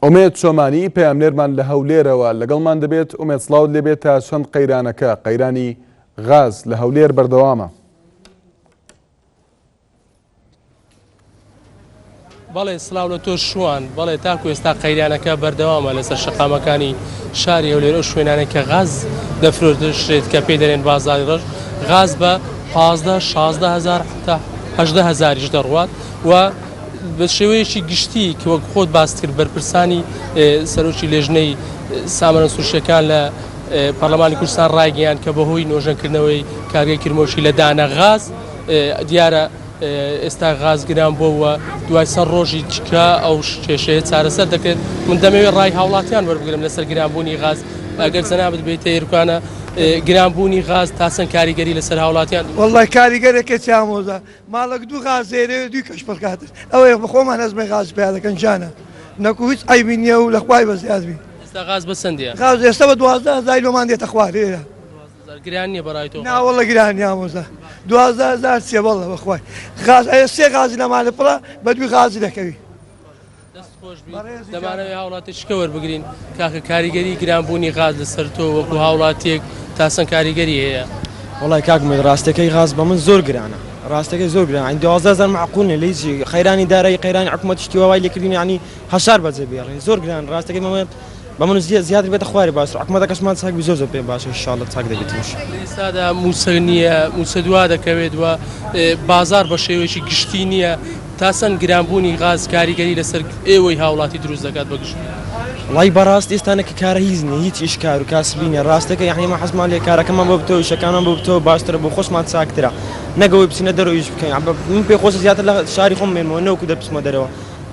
ئومێد چۆمانی پەیامنێرمان لە هەولێرەوە لەگەڵمان دەبێت. ئومێد سڵاوت لێبێت تا چەند قەیرانەکە قەیرانی غاز لە هەولێر بەردەوامە. بەڵێ سڵاو لە تۆ شوان بەڵێ تاکو ئێستا قەیرانەکە بەردەوامە لەسەر شەقامەکانی شاری هەولێر. ئەو شوێنانە کە غاز دەفرۆشرێت کە پێی دەرێن بازاری ڕەش غاز بە 15-16 هزار تا 18 هزاریش دەڕوات و بە شێوەیەکی گشتی کە وەک خۆت باس کرد بەرپرسانی سەرۆکی لێژنەی سامانە سروشتیەکان لە پەرلەمانی کوردستان ڕایگەیاند کە بەهۆی نۆژەنکردنەوەی کارگەی کرمۆشی لە دانە غاز دیارە ئێستا غاز گران بۆەوە دوای سەر ڕۆژی چکە ئەو کێشەیە چارەسەر دەکرێت. من دەمەوێت ڕای هاوڵاتیان وەربگرم لەسەر گرانبوونی غاز ئەگەر جەنابەت بێتە ئێرکوانە گرانبوونی غاز تاسن کاریگەری لەسەر هاوڵاتیان. وەڵای کاریگەرێکە چامۆزە ماڵک دوو غازێرە دوی کەش پڕکاتر ئەوەیە بەخۆمان هەزمە غاز پیا دەکەن جانە نەکو هیچ ئایبی نییە و لە خوای بەزیازبی. ئێستا غاز بەسەندیە؟ غاز ئێستا بە 12,000 لۆمان دێتە خوارێرە. گران نییە بەڕای تۆ؟ ناوەڵە گران نیامۆزە 12,000 سێ بەڵە بەخوای غاز ئەیە سێ غازی لە مالە پڕە بە دوی غازی دەکەوی. دەمانەوێت هاوڵاتیشکە وەربگرین کاکە کاریگەری گرانبوونی غاز لەسەر تۆ وەکو هاوڵاتیەک تاسن کاریگەری هەیە. وڵای کاکمێت ڕاستەکەی غاز بە من زۆر گرانە ڕاستەکەی زۆر گران 12,000 معقولنە لە هیچ خەیرانی دارایی قەیرانی حکوومەت شتیوای لێکردین ینی هەشار بەجێ بێڕێ زۆر گران ڕاستەکەی مەمێت بە من زیاتر بێتە خواری باش حکوومەتە کەسمان چاک زۆر زۆر پێ باشە ئینشاڵڵا چاک دەبێتش. ئێستادا موسە نییە موسە دوا دەکەوێت وە بازار بە شێوەیەکی گشتی نییە تاسن گرانبوونی غاز کاریگەری لەسەر ئێوەی هاوڵاتی دروست دەکات بە گشتی. وڵای بەڕاست ئێستانەکە کارە هیچ نیە هیچ ئیشکار و کاسبینە ڕاستەکە یعنی مە حەزمان لێ کارەکەمان بۆ بتەوە شەکانمان بۆ بتەوە باشترە بۆ خۆشمان چاکترە نەگەوەی بچینە دەرەوە ئیش بکەین من پێ خۆشە زیاتر لە شاری خۆم مێنمەوە نەوەکو دەبچمە دەرەوە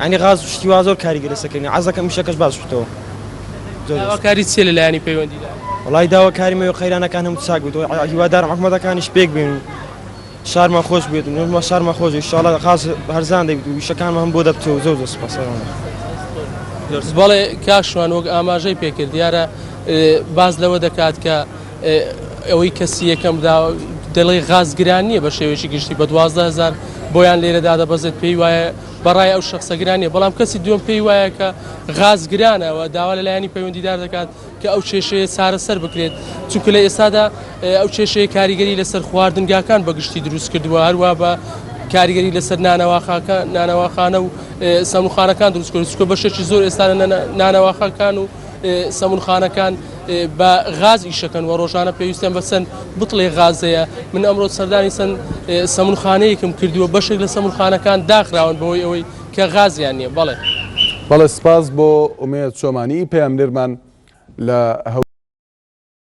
ینی غاز شتیوا زۆر کاریگەری سەکەین عەزەکەم ئیشەکەش باش بتەوە. داواکاری چێ لەلایەنی پەیوەندیدا؟ وڵای داواکاریمەوە قەیرانەکان هەموو چاک بێت هیوادارم حکوومەتەکانیش پێک بێن و شارمان خۆش بێت و شارمان خۆش ئینشاڵڵا غاز هەرزان دەبێت و ویشەکانمان هەم بۆ دەبچێت و زۆر زۆر سوپاسەوانە. بەڵێ کاشوان وەک ئاماژەی پێکرد دیارە باز لەوە دەکات کە ئەوەی کەسی یەکەم دەڵێ غاز گران نییە بە شێوەیەکی گشتی بە 12,000 بۆیان لێرەدا دەبەزێت پێی وایە بەڕای ئەو شخصە گرانیە بەڵام کەسی دووەم پێی وایە کە غاز گرانەوە داوا لەلایەنی پەیوەندیدار دەکات کە ئەو کێشەیە چارەسەر بکرێت چونکە لە ئێستادا ئەو کێشەیە کاریگەری لەسەر خواردنگاکان بەگشتی دروست کردووە هەروە بە کاریگەری لەسەر نانەواخانە و سەمونخانەکان دروست کرد چونکە بەشێکی زۆر ئێستا نانەواخەکان و سەمونخانەکان بە غاز ئیشەکەن و ڕۆژانە پێویستیان بەسەن بتڵێ غازەیە. من ئەمڕۆ سەردانی سەمونخانەیەکم کردووە بەشێک لە سەمونخانەکان داخراون بەهۆی ئەوەی کە غازیان نییە. بەڵێ سپاس بۆ ئومێد چۆمانی پەیامنێرمان لە